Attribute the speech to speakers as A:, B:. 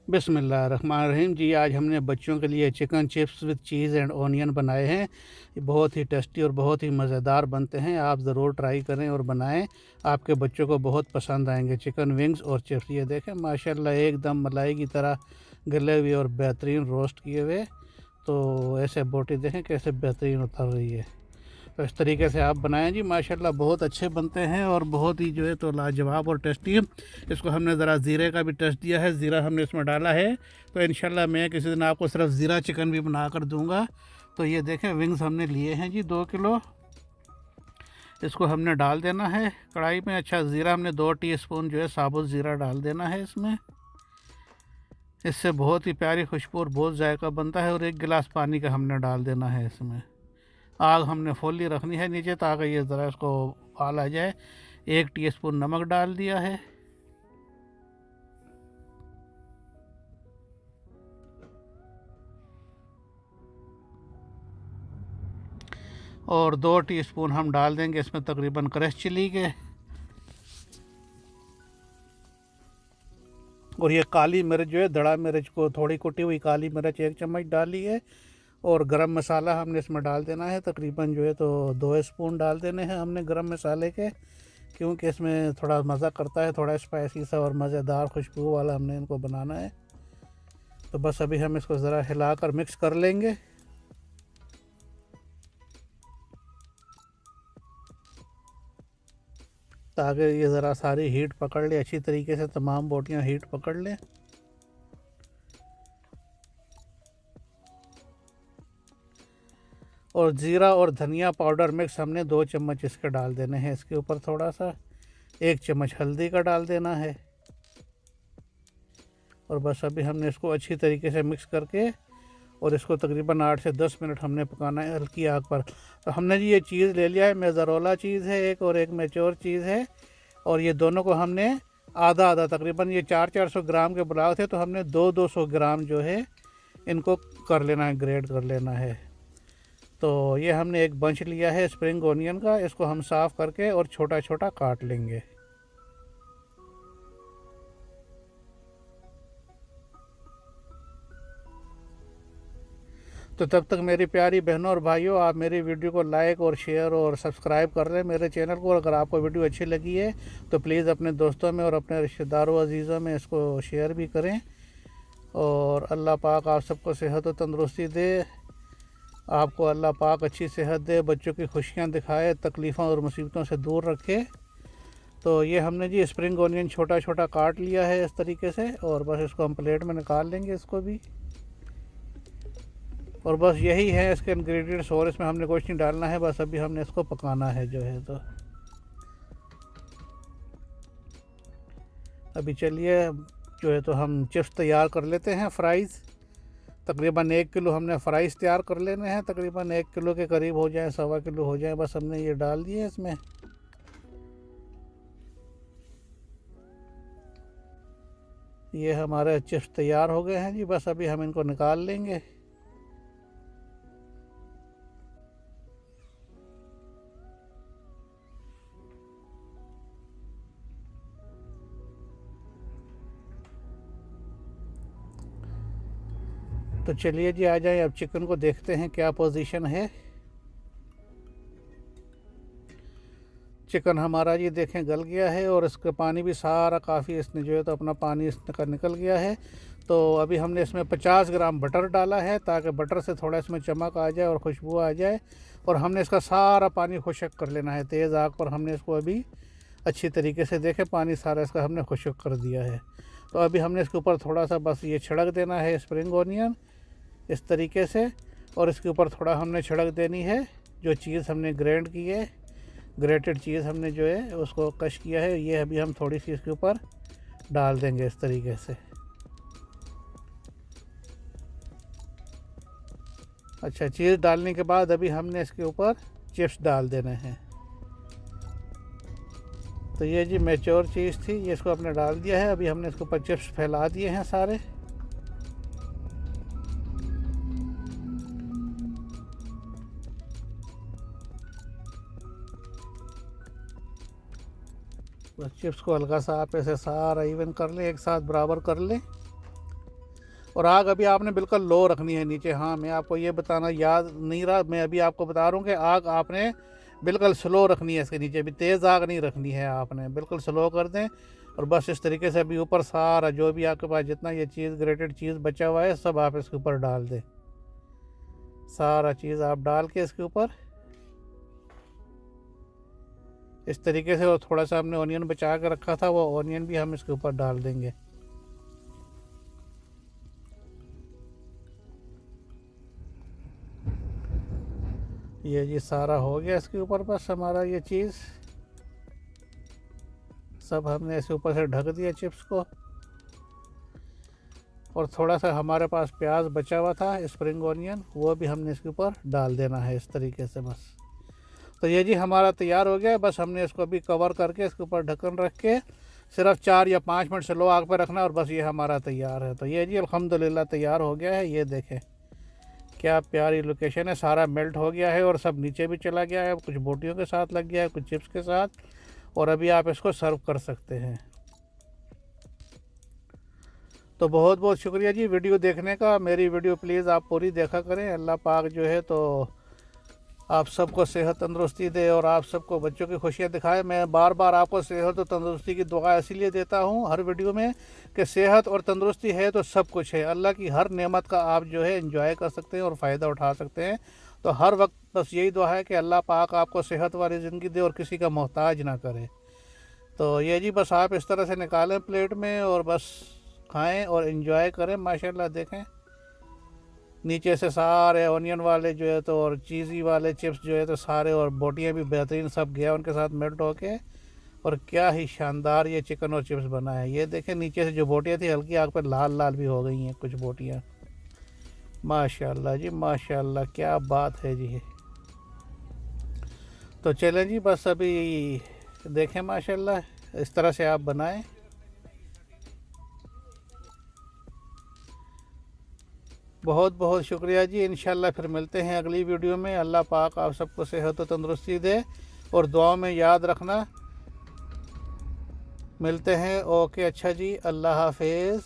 A: बिस्मिल्लाहिर्रहमानिर्रहीम जी। आज हमने बच्चों के लिए chicken chips with cheese and onion बनाए हैं। ये बहुत ही टेस्टी और बहुत ही मज़ेदार बनते हैं। आप ज़रूर ट्राई करें और बनाएं, आपके बच्चों को बहुत पसंद आएंगे। चिकन विंग्स और चिप्स, ये देखें माशाल्लाह एकदम मलाई की तरह गले हुए और बेहतरीन रोस्ट किए हुए। तो ऐसे बोटी देखें कैसे बेहतरीन उतर रही है। तो इस तरीके से आप बनाएं जी, माशाल्लाह बहुत अच्छे बनते हैं और बहुत ही जो है तो लाजवाब और टेस्टी है। इसको हमने ज़रा ज़ीरे का भी टेस्ट दिया है, ज़ीरा हमने इसमें डाला है। तो इंशाल्लाह मैं किसी दिन आपको सिर्फ ज़ीरा चिकन भी बना कर दूँगा। तो ये देखें विंग्स हमने लिए हैं जी 2 किलो। इसको हमने डाल देना है कढ़ाई में। अच्छा, ज़ीरा हमने 2 टीस्पून जो है साबुत ज़ीरा डाल देना है इसमें। इससे बहुत ही प्यारी खुशबू और बहुत जायका बनता है। और 1 गिलास पानी का हमने डाल देना है इसमें। आग हमने फुल्ली रखनी है नीचे ताकि ये ज़रा इसको उबाल आ जाए। 1 टीस्पून नमक डाल दिया है और 2 टीस्पून हम डाल देंगे इसमें तकरीबन क्रश चिली के। और ये काली मिर्च जो है, दड़ा मिर्च को थोड़ी कुटी हुई काली मिर्च 1 चम्मच डाली है। और गरम मसाला हमने इसमें डाल देना है तकरीबन जो है तो 2 स्पून डाल देने हैं हमने गरम मसाले के, क्योंकि इसमें थोड़ा मज़ा करता है, थोड़ा स्पाइसी सा और मज़ेदार खुशबू वाला हमने इनको बनाना है। तो बस अभी हम इसको ज़रा हिलाकर मिक्स कर लेंगे ताकि ये ज़रा सारी हीट पकड़ ले अच्छी तरीके से, तमाम बोटियाँ हीट पकड़ लें। और ज़ीरा और धनिया पाउडर मिक्स हमने 2 चम्मच इसके डाल देने हैं इसके ऊपर। थोड़ा सा 1 चम्मच हल्दी का डाल देना है। और बस अभी हमने इसको अच्छी तरीके से मिक्स करके और इसको तकरीबन 8 से 10 मिनट हमने पकाना है हल्की आग पर। तो हमने जी ये चीज़ ले लिया है, मेज़रोला चीज़ है एक, और एक मैच्योर चीज़ है। और ये दोनों को हमने आधा आधा, तकरीबन ये 400-400 ग्राम के बुलाव थे, तो हमने 200-200 ग्राम जो है इनको कर लेना है, ग्रेड कर लेना है। तो ये हमने एक बंच लिया है स्प्रिंग ओनियन का, इसको हम साफ़ करके और छोटा छोटा काट लेंगे। तो तब तक मेरी प्यारी बहनों और भाइयों, आप मेरी वीडियो को लाइक और शेयर और सब्सक्राइब कर लें मेरे चैनल को। और अगर आपको वीडियो अच्छी लगी है तो प्लीज़ अपने दोस्तों में और अपने रिश्तेदारों अजीज़ों में इसको शेयर भी करें। और अल्लाह पाक आप सबको सेहत और तंदुरुस्ती दे। आपको अल्लाह पाक अच्छी सेहत दे, बच्चों की खुशियाँ दिखाए, तकलीफ़ों और मुसीबतों से दूर रखे। तो ये हमने जी स्प्रिंग ओनियन छोटा छोटा काट लिया है इस तरीके से, और बस इसको हम प्लेट में निकाल लेंगे इसको भी। और बस यही है इसके इंग्रेडिएंट्स, और इसमें हमने कुछ नहीं डालना है, बस अभी हमने इसको पकाना है जो है। तो अभी चलिए जो है तो हम चिप्स तैयार कर लेते हैं, फ्राइज़। तकरीबन 1 किलो हमने फ़्राइज़ तैयार कर लेने हैं, तकरीबन 1 किलो के करीब हो जाए, 1.25 किलो हो जाए। बस हमने ये डाल दिए इसमें। ये हमारे चिप्स तैयार हो गए हैं जी, बस अभी हम इनको निकाल लेंगे। तो चलिए जी आ जाए, अब चिकन को देखते हैं क्या पोजीशन है। चिकन हमारा जी देखें गल गया है और इसका पानी भी सारा काफ़ी, इसने जो है तो अपना पानी इसका निकल गया है। तो अभी हमने इसमें 50 ग्राम बटर डाला है ताकि बटर से थोड़ा इसमें चमक आ जाए और खुशबू आ जाए। और हमने इसका सारा पानी खुश्क कर लेना है, तेज़ आग पर हमने इसको अभी अच्छी तरीके से, देखें पानी सारा इसका हमने खुश्क कर दिया है। तो अभी हमने इसके ऊपर थोड़ा सा बस ये छिड़क देना है स्प्रिंग ओनियन इस तरीके से। और इसके ऊपर थोड़ा हमने छिड़क देनी है जो चीज़ हमने ग्राइंड की है, ग्रेटेड चीज़ हमने जो है उसको कश किया है, ये अभी हम थोड़ी सी इसके ऊपर डाल देंगे इस तरीके से। अच्छा, चीज़ डालने के बाद अभी हमने इसके ऊपर चिप्स डाल देने हैं। तो ये जी मैच्योर चीज़ थी, ये इसको हमने डाल दिया है। अभी हमने इसके ऊपर चिप्स फैला दिए हैं सारे। बस चिप्स को हल्का सा आप ऐसे सारा इवन कर लें, एक साथ बराबर कर लें। और आग अभी आपने बिल्कुल लो रखनी है नीचे। हाँ, मैं आपको ये बताना याद नहीं रहा, मैं अभी आपको बता रहा हूँ कि आग आपने बिल्कुल स्लो रखनी है इसके नीचे। अभी तेज़ आग नहीं रखनी है आपने, बिल्कुल स्लो कर दें। और बस इस तरीके से अभी ऊपर सारा जो भी आपके पास जितना ये चीज़ ग्रेटेड चीज़ बचा हुआ है सब आप इसके ऊपर डाल दें। सारा चीज़ आप डाल के इसके ऊपर इस तरीके से, और थोड़ा सा हमने ऑनियन बचा कर रखा था वो ऑनियन भी हम इसके ऊपर डाल देंगे। ये जी सारा हो गया इसके ऊपर। बस हमारा ये चीज़ सब हमने इसके ऊपर से ढक दिया चिप्स को। और थोड़ा सा हमारे पास प्याज बचा हुआ था स्प्रिंग ऑनियन, वो भी हमने इसके ऊपर डाल देना है इस तरीके से। बस तो ये जी हमारा तैयार हो गया है। बस हमने इसको अभी कवर करके इसके ऊपर ढक्कन रख के सिर्फ 4 या 5 मिनट स्लो आग पर रखना और बस ये हमारा तैयार है। तो ये जी अल्हम्दुलिल्लाह तैयार हो गया है। ये देखें क्या प्यारी लोकेशन है, सारा मेल्ट हो गया है और सब नीचे भी चला गया है। कुछ बोटियों के साथ लग गया है, कुछ चिप्स के साथ। और अभी आप इसको सर्व कर सकते हैं। तो बहुत बहुत शुक्रिया जी वीडियो देखने का। मेरी वीडियो प्लीज़ आप पूरी देखा करें। अल्लाह पाक जो है तो आप सबको सेहत तंदुरुस्ती दे और आप सबको बच्चों की खुशियाँ दिखाए। मैं बार बार आपको सेहत और तंदुरुस्ती की दुआ इसलिए देता हूँ हर वीडियो में कि सेहत और तंदुरुस्ती है तो सब कुछ है। अल्लाह की हर नेमत का आप जो है एंजॉय कर सकते हैं और फ़ायदा उठा सकते हैं। तो हर वक्त बस यही दुआ है कि अल्लाह पाक आपको सेहत वाली ज़िंदगी दे और किसी का मोहताज ना करे। तो ये जी बस आप इस तरह से निकालें प्लेट में और बस खाएँ और एंजॉय करें। माशाल्लाह देखें नीचे से सारे ऑनियन वाले जो है तो और चीज़ी वाले चिप्स जो है तो सारे, और बोटियाँ भी बेहतरीन सब गया उनके साथ मेल्ट होके। और क्या ही शानदार ये चिकन और चिप्स बना है। ये देखें नीचे से जो बोटियाँ थी हल्की आग पर लाल लाल भी हो गई हैं कुछ बोटियाँ। माशाल्लाह जी माशाल्लाह, क्या बात है जी। तो चलें जी बस अभी देखें माशाल्लाह इस तरह से आप बनाएं। बहुत बहुत शुक्रिया जी। इंशाल्लाह फिर मिलते हैं अगली वीडियो में। अल्लाह पाक आप सबको सेहत और तंदुरुस्ती दे और दुआओं में याद रखना। मिलते हैं। ओके, अच्छा जी, अल्लाह हाफिज़।